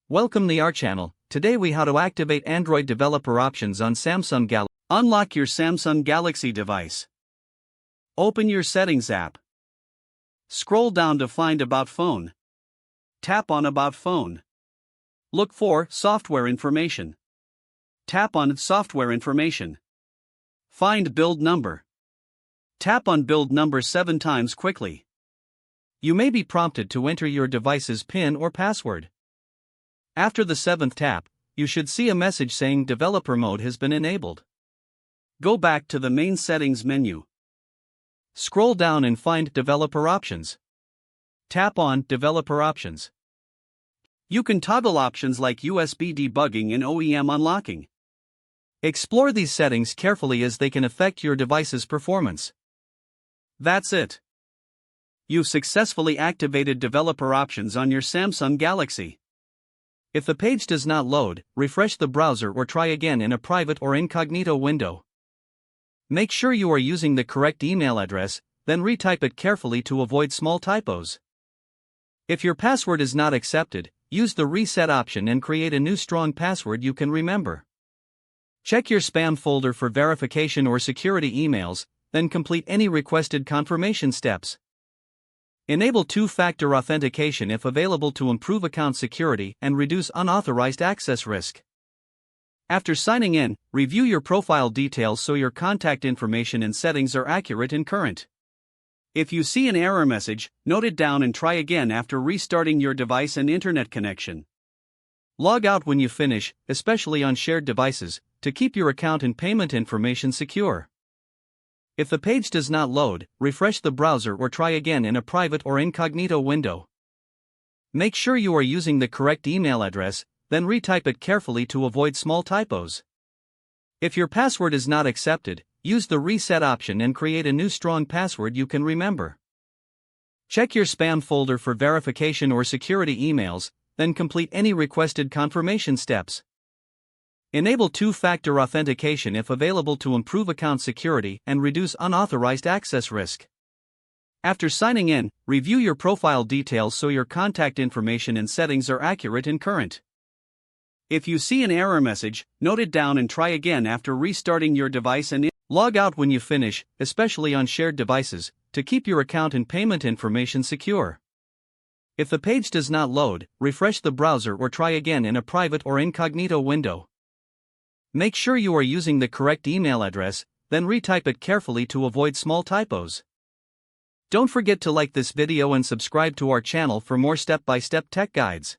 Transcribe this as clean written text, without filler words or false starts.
Welcome to our channel. Today we how to activate Android developer options on Samsung Galaxy. Unlock your Samsung Galaxy device. Open your Settings app. Scroll down to find About Phone. Tap on About Phone. Look for Software Information. Tap on Software Information. Find Build Number. Tap on Build Number 7 times quickly. You may be prompted to enter your device's PIN or password. After the 7th tap, you should see a message saying Developer Mode has been enabled. Go back to the main Settings menu. Scroll down and find Developer Options. Tap on Developer Options. You can toggle options like USB debugging and OEM unlocking. Explore these settings carefully as they can affect your device's performance. That's it. You've successfully activated developer options on your Samsung Galaxy. If the page does not load, refresh the browser or try again in a private or incognito window. Make sure you are using the correct email address, then retype it carefully to avoid small typos. If your password is not accepted, use the reset option and create a new strong password you can remember. Check your spam folder for verification or security emails, then complete any requested confirmation steps. Enable two-factor authentication if available to improve account security and reduce unauthorized access risk. After signing in, review your profile details so your contact information and settings are accurate and current. If you see an error message, note it down and try again after restarting your device and internet connection. Log out when you finish, especially on shared devices, to keep your account and payment information secure. If the page does not load, refresh the browser or try again in a private or incognito window. Make sure you are using the correct email address, then retype it carefully to avoid small typos. If your password is not accepted, use the reset option and create a new strong password you can remember. Check your spam folder for verification or security emails, then complete any requested confirmation steps. Enable two-factor authentication if available to improve account security and reduce unauthorized access risk. After signing in, review your profile details so your contact information and settings are accurate and current. If you see an error message, note it down and try again after restarting your device and log out when you finish, especially on shared devices, to keep your account and payment information secure. If the page does not load, refresh the browser or try again in a private or incognito window. Make sure you are using the correct email address, then retype it carefully to avoid small typos. Don't forget to like this video and subscribe to our channel for more step-by-step tech guides.